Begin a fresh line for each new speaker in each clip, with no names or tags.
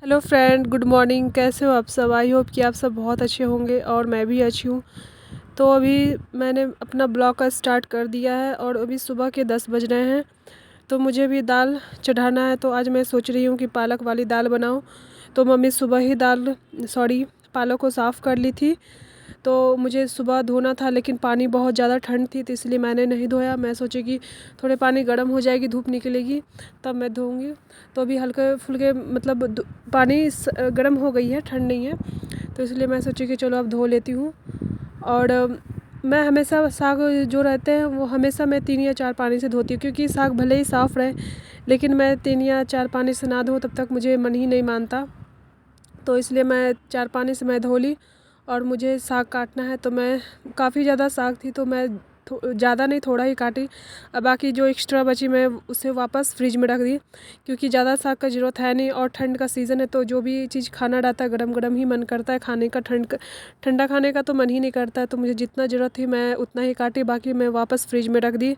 Hello friend, good morning. कैसे हो आप सब? आई होप कि आप सब बहुत अच्छे होंगे और मैं भी अच्छी हूँ। तो अभी मैंने अपना ब्लॉग का स्टार्ट कर दिया है और अभी सुबह के 10 बज रहे हैं। तो मुझे भी दाल चढ़ाना है। तो आज मैं सोच रही हूँ कि पालक वाली दाल बनाऊँ। तो मम्मी सुबह ही पालक को साफ़ कर ली थी। तो मुझे सुबह धोना था, लेकिन पानी बहुत ज़्यादा ठंड थी तो इसलिए मैंने नहीं धोया। मैं सोची कि थोड़े पानी गर्म हो जाएगी, धूप निकलेगी तब मैं धोऊँगी। तो अभी हल्के फुल्के पानी गर्म हो गई है, ठंड नहीं है। तो इसलिए मैं सोची कि चलो अब धो लेती हूँ। और मैं हमेशा साग जो रहते हैं वो हमेशा मैं 3 या 4 पानी से धोती हूँ, क्योंकि साग भले ही साफ़ रहे लेकिन मैं 3 या 4 पानी से ना धोऊँ तब तक मुझे मन ही नहीं मानता। तो इसलिए मैं 4 पानी से मैं धो ली। और मुझे साग काटना है तो मैं काफ़ी ज़्यादा साग थी तो मैं ज़्यादा नहीं, थोड़ा ही काटी। अब बाकी जो एक्स्ट्रा बची मैं उसे वापस फ्रिज में रख दी, क्योंकि ज़्यादा साग का ज़रूरत है नहीं और ठंड का सीज़न है तो जो भी चीज़ खाना रहता है गरम गरम ही मन करता है खाने का। ठंडा खाने का तो मन ही नहीं करता है। तो मुझे जितना ज़रूरत थी मैं उतना ही काटी, बाकी मैं वापस फ्रिज में रख दी।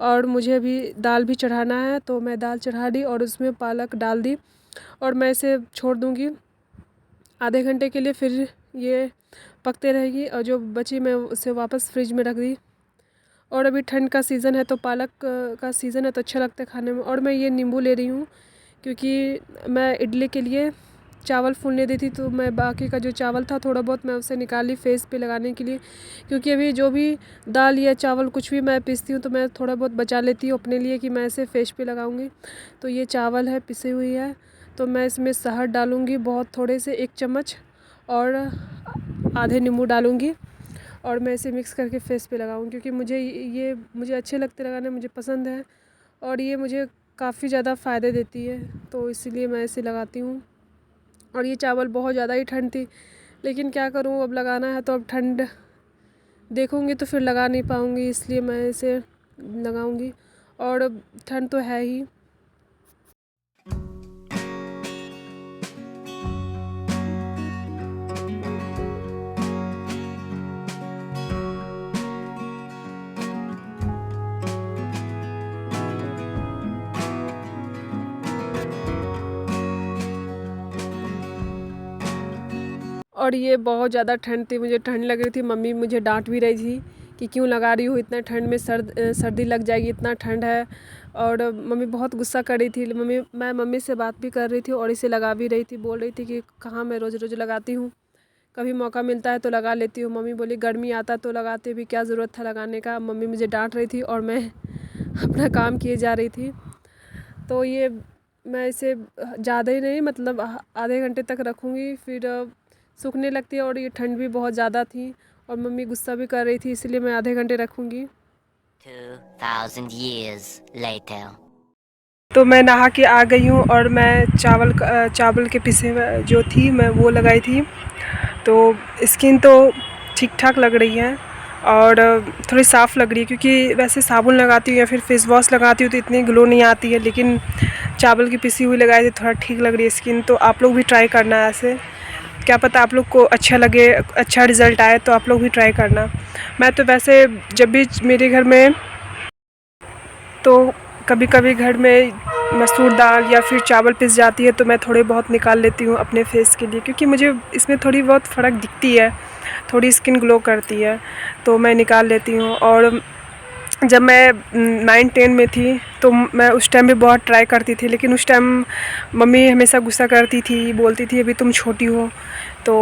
और मुझे अभी दाल भी चढ़ाना है तो मैं दाल चढ़ा दी और उसमें पालक डाल दी और मैं इसे छोड़ दूँगी आधे घंटे के लिए। फिर ये पकते रहेगी और जो बची मैं उसे वापस फ्रिज में रख दी। और अभी ठंड का सीज़न है तो पालक का सीज़न है तो अच्छा लगता है खाने में। और मैं ये नींबू ले रही हूँ क्योंकि मैं इडली के लिए चावल फूलने दी थी तो मैं बाकी का जो चावल था थोड़ा बहुत मैं उसे निकाली फेस पे लगाने के लिए, क्योंकि अभी जो भी दाल या चावल कुछ भी मैं पीसती हूँ तो मैं थोड़ा बहुत बचा लेती हूँ अपने लिए कि मैं इसे फेस पे लगाऊंगी। तो ये चावल है, पिसी हुई है। तो मैं इसमें शहद डालूँगी बहुत थोड़े से 1 चम्मच और आधे नींबू डालूँगी और मैं इसे मिक्स करके फेस पे लगाऊँ, क्योंकि मुझे अच्छे लगते लगाने, मुझे पसंद है और ये मुझे काफ़ी ज़्यादा फ़ायदे देती है तो इसीलिए मैं इसे लगाती हूँ। और ये चावल बहुत ज़्यादा ही ठंड थी, लेकिन क्या करूँ, अब लगाना है तो अब ठंड देखूँगी तो फिर लगा नहीं पाऊँगी, इसलिए मैं इसे लगाऊँगी। और ठंड तो है ही। और ये बहुत ज़्यादा ठंड थी, मुझे ठंड लग रही थी। मम्मी मुझे डांट भी रही थी कि क्यों लगा रही हो, इतना ठंड में सर्दी लग जाएगी, इतना ठंड है। और मम्मी बहुत गुस्सा कर रही थी। मैं मम्मी से बात भी कर रही थी और इसे लगा भी रही थी, बोल रही थी कि कहाँ मैं रोज़ रोज़ लगाती हूँ, कभी मौका मिलता है तो लगा लेती हूँ। मम्मी बोली गर्मी आता तो लगाते भी, क्या ज़रूरत था लगाने का। मम्मी मुझे डांट रही थी और मैं अपना काम किए जा रही थी। तो ये मैं इसे ज़्यादा ही नहीं, मतलब आधे घंटे तक रखूँगी, फिर सूखने लगती है। और ये ठंड भी बहुत ज़्यादा थी और मम्मी गुस्सा भी कर रही थी, इसलिए मैं आधे घंटे रखूँगी।
2000 years later.
तो मैं नहा के आ गई हूँ और मैं चावल के पिसे हुए जो थी मैं वो लगाई थी। तो स्किन तो ठीक ठाक लग रही है और थोड़ी साफ़ लग रही है, क्योंकि वैसे साबुन लगाती हूँ या फिर फेस वॉश लगाती हूँ तो इतनी ग्लो नहीं आती है, लेकिन चावल की पिसी हुई लगाई थी थोड़ा ठीक लग रही है स्किन। तो आप लोग भी ट्राई करना है ऐसे, क्या पता आप लोग को अच्छा लगे, अच्छा रिज़ल्ट आए, तो आप लोग भी ट्राई करना। मैं तो वैसे जब भी मेरे घर में तो कभी कभी घर में मसूर दाल या फिर चावल पिस जाती है तो मैं थोड़े बहुत निकाल लेती हूँ अपने फेस के लिए, क्योंकि मुझे इसमें थोड़ी बहुत फ़र्क दिखती है, थोड़ी स्किन ग्लो करती है तो मैं निकाल लेती हूँ। और जब मैं 9-10 में थी तो मैं उस टाइम भी बहुत ट्राई करती थी, लेकिन उस टाइम मम्मी हमेशा गुस्सा करती थी, बोलती थी अभी तुम छोटी हो। तो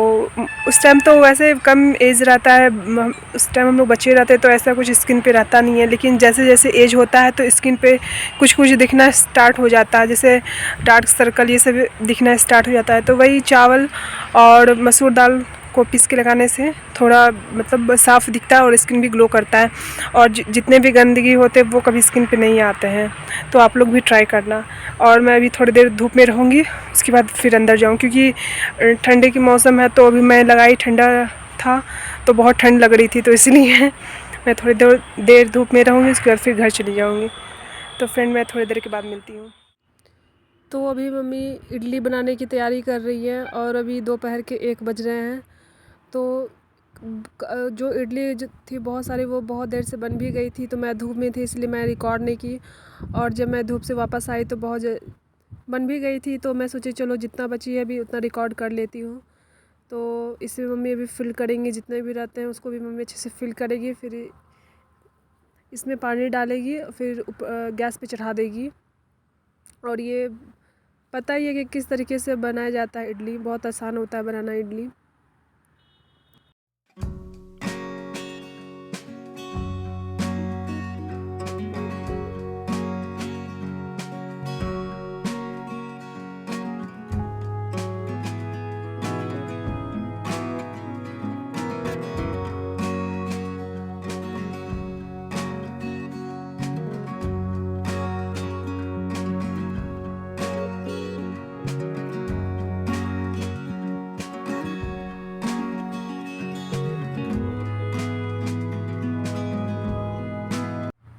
उस टाइम तो वैसे कम एज रहता है, उस टाइम हम लोग बच्चे रहते हैं तो ऐसा कुछ स्किन पे रहता नहीं है, लेकिन जैसे जैसे एज होता है तो स्किन पे कुछ कुछ दिखना स्टार्ट हो जाता है, जैसे डार्क सर्कल ये सब दिखना स्टार्ट हो जाता है। तो वही चावल और मसूर दाल को पीस के लगाने से थोड़ा मतलब साफ़ दिखता है और स्किन भी ग्लो करता है, और जितने भी गंदगी होते हैं वो कभी स्किन पे नहीं आते हैं। तो आप लोग भी ट्राई करना। और मैं अभी थोड़ी देर धूप में रहूँगी, उसके बाद फिर अंदर जाऊँ, क्योंकि ठंडे की मौसम है तो अभी मैं लगाई ठंडा था तो बहुत ठंड लग रही थी, तो इसलिए मैं थोड़ी देर धूप में रहूँगी, उसके बाद फिर घर चली जाऊँगी। तो फ्रेंड मैं थोड़ी देर के बाद मिलती हूँ। तो अभी मम्मी इडली बनाने की तैयारी कर रही है और अभी दोपहर के 1 बज रहे हैं। तो जो इडली थी बहुत सारी वो बहुत देर से बन भी गई थी, तो मैं धूप में थी इसलिए मैं रिकॉर्ड नहीं की। और जब मैं धूप से वापस आई तो बन भी गई थी, तो मैं सोची चलो जितना बची है अभी उतना रिकॉर्ड कर लेती हूँ। तो इसे मम्मी अभी फिल करेंगी, जितने भी रहते हैं उसको भी मम्मी अच्छे से फिल करेगी, फिर इसमें पानी डालेगी, फिर गैस पे चढ़ा देगी। और ये पता ही है कि किस तरीके से बनाया जाता है इडली, बहुत आसान होता है बनाना इडली।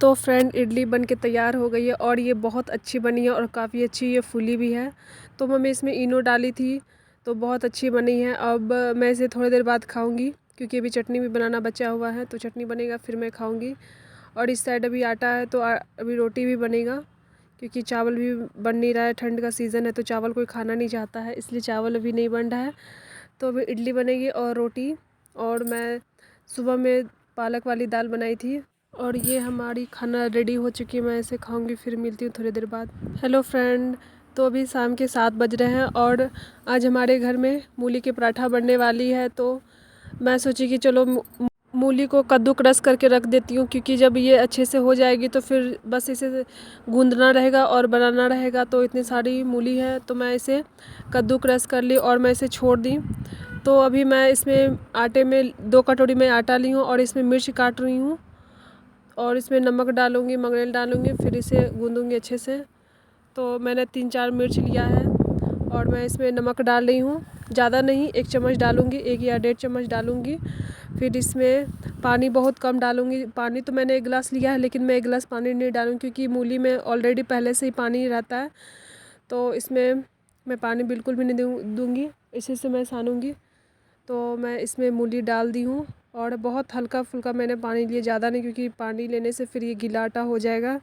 तो फ्रेंड इडली बन के तैयार हो गई है और ये बहुत अच्छी बनी है और काफ़ी अच्छी ये फूली भी है। तो मम्मी इसमें इनो डाली थी तो बहुत अच्छी बनी है। अब मैं इसे थोड़ी देर बाद खाऊंगी क्योंकि अभी चटनी भी बनाना बचा हुआ है, तो चटनी बनेगा फिर मैं खाऊंगी। और इस साइड अभी आटा है तो अभी रोटी भी बनेगा क्योंकि चावल भी बन नहीं रहा है। ठंड का सीज़न है तो चावल कोई खाना नहीं चाहता है, इसलिए चावल अभी नहीं बन रहा है। तो अभी इडली बनेगी और रोटी। और मैं सुबह में पालक वाली दाल बनाई थी। और ये हमारी खाना रेडी हो चुकी है, मैं इसे खाऊंगी, फिर मिलती हूँ थोड़ी देर बाद। हेलो फ्रेंड, तो अभी शाम के 7 बज रहे हैं और आज हमारे घर में मूली के पराठा बनने वाली है। तो मैं सोची कि चलो मूली को कद्दूकस करके रख देती हूँ क्योंकि जब ये अच्छे से हो जाएगी तो फिर बस इसे गूंदना रहेगा और बनाना रहेगा। तो इतनी सारी मूली है तो मैं इसे कद्दूकस कर ली और मैं इसे छोड़ दी। तो अभी मैं इसमें आटे में 2 कटोरी में आटा ली हूँ और इसमें मिर्च काट रही हूँ और इसमें नमक डालूँगी, मंगरेल डालूँगी, फिर इसे गूंदूँगी अच्छे से। तो मैंने 3-4 मिर्च लिया है और मैं इसमें नमक डाल रही हूँ, ज़्यादा नहीं, 1 चम्मच डालूँगी, 1 या 1.5 चम्मच डालूँगी। फिर इसमें पानी बहुत कम डालूँगी। पानी तो मैंने 1 गिलास लिया है लेकिन मैं 1 गिलास पानी नहीं डालूँगी क्योंकि मूली में ऑलरेडी पहले से ही पानी रहता है। तो इसमें मैं पानी बिल्कुल भी नहीं दूँगी, इसी से मैं सानूँगी। तो मैं इसमें मूली डाल दी हूँ और बहुत हल्का फुल्का मैंने पानी लिया, ज़्यादा नहीं, क्योंकि पानी लेने से फिर ये गीला आटा हो जाएगा।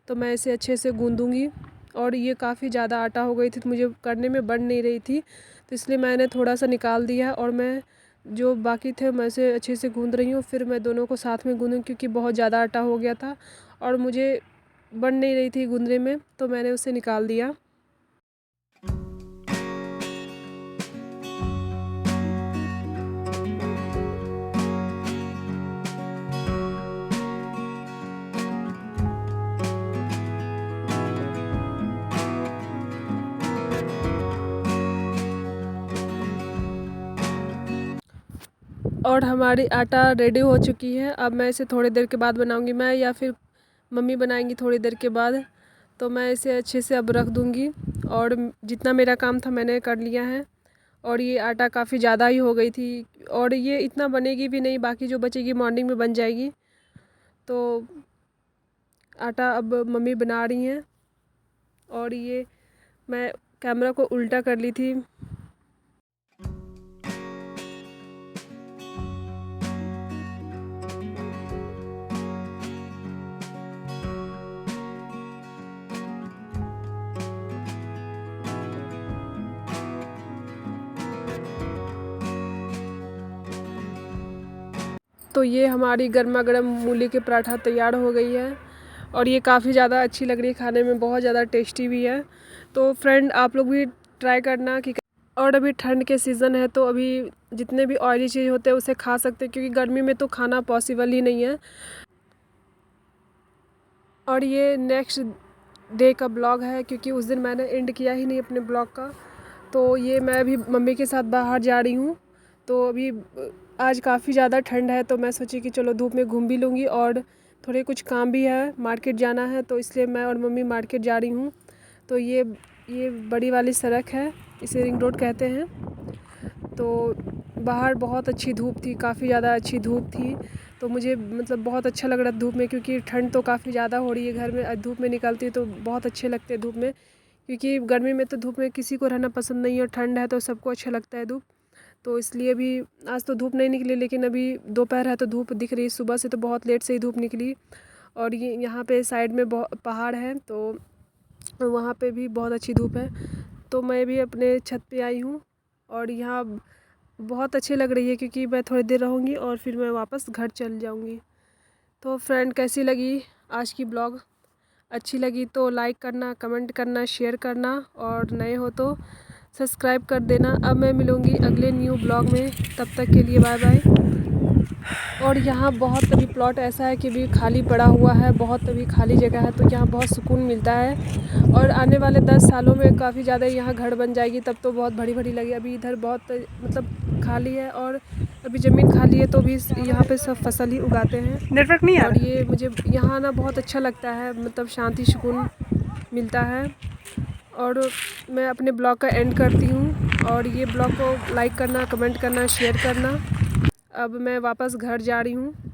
तो मैं इसे अच्छे से गूँदूँगी। और ये काफ़ी ज़्यादा आटा हो गई थी तो मुझे करने में बन नहीं रही थी, तो इसलिए मैंने थोड़ा सा निकाल दिया और मैं जो बाकी थे मैं इसे अच्छे से गूँद रही हूँ। फिर मैं दोनों को साथ में गूँदूँ क्योंकि बहुत ज़्यादा आटा हो गया था और मुझे बन नहीं रही थी गूँदने में, तो मैंने उसे निकाल दिया। और हमारी आटा रेडी हो चुकी है। अब मैं इसे थोड़ी देर के बाद बनाऊंगी, मैं या फिर मम्मी बनाएंगी थोड़ी देर के बाद। तो मैं इसे अच्छे से अब रख दूंगी और जितना मेरा काम था मैंने कर लिया है। और ये आटा काफ़ी ज़्यादा ही हो गई थी और ये इतना बनेगी भी नहीं, बाकी जो बचेगी मॉर्निंग में बन जाएगी। तो आटा अब मम्मी बना रही हैं और ये मैं कैमरा को उल्टा कर ली थी। तो ये हमारी गर्मा गर्म मूली के पराठा तैयार हो गई है और ये काफ़ी ज़्यादा अच्छी लग रही है, खाने में बहुत ज़्यादा टेस्टी भी है। तो फ्रेंड आप लोग भी ट्राई करना कि। और अभी ठंड के सीज़न है तो अभी जितने भी ऑयली चीज़ होते हैं उसे खा सकते हैं क्योंकि गर्मी में तो खाना पॉसिबल ही नहीं है। और ये नेक्स्ट डे का ब्लॉग है क्योंकि उस दिन मैंने एंड किया ही नहीं अपने ब्लॉग का। तो ये मैं अभी मम्मी के साथ बाहर जा रही हूँ। तो अभी आज काफ़ी ज़्यादा ठंड है तो मैं सोची कि चलो धूप में घूम भी लूँगी और थोड़े कुछ काम भी है, मार्केट जाना है, तो इसलिए मैं और मम्मी मार्केट जा रही हूँ। तो ये बड़ी वाली सड़क है, इसे रिंग रोड कहते हैं। तो बाहर बहुत अच्छी धूप थी, काफ़ी ज़्यादा अच्छी धूप थी। तो मुझे मतलब बहुत अच्छा लग रहा था धूप में क्योंकि ठंड तो काफ़ी ज़्यादा हो रही है। घर में धूप में निकलती है तो बहुत अच्छे लगते हैं धूप में, क्योंकि गर्मी में तो धूप में किसी को रहना पसंद नहीं है और ठंड है तो सबको अच्छा लगता है धूप। तो इसलिए अभी आज तो धूप नहीं निकली लेकिन अभी दोपहर है तो धूप दिख रही है। सुबह से तो बहुत लेट से ही धूप निकली। और ये यहाँ पे साइड में बहुत पहाड़ है तो वहाँ पे भी बहुत अच्छी धूप है। तो मैं भी अपने छत पे आई हूँ और यहाँ बहुत अच्छी लग रही है क्योंकि मैं थोड़ी देर रहूँगी और फिर मैं वापस घर चल जाऊँगी। तो फ्रेंड, कैसी लगी आज की ब्लॉग? अच्छी लगी तो लाइक करना, कमेंट करना, शेयर करना और नए हो तो सब्सक्राइब कर देना। अब मैं मिलूँगी अगले न्यू ब्लॉग में, तब तक के लिए बाय बाय। और यहाँ बहुत अभी प्लॉट ऐसा है कि अभी खाली पड़ा हुआ है, बहुत अभी खाली जगह है, तो यहाँ बहुत सुकून मिलता है। और आने वाले 10 सालों में काफ़ी ज़्यादा यहाँ घर बन जाएगी, तब तो बहुत बड़ी बड़ी लगी। अभी इधर बहुत मतलब खाली है और अभी ज़मीन खाली है, तो भी यहाँ पे सब फसल ही उगाते हैं।
नेटवर्क नहीं आ
और
रहा।
ये मुझे यहाँ आना बहुत अच्छा लगता है, मतलब शांति सुकून मिलता है। और मैं अपने ब्लॉग का एंड करती हूँ और ये ब्लॉग को लाइक करना, कमेंट करना, शेयर करना। अब मैं वापस घर जा रही हूँ।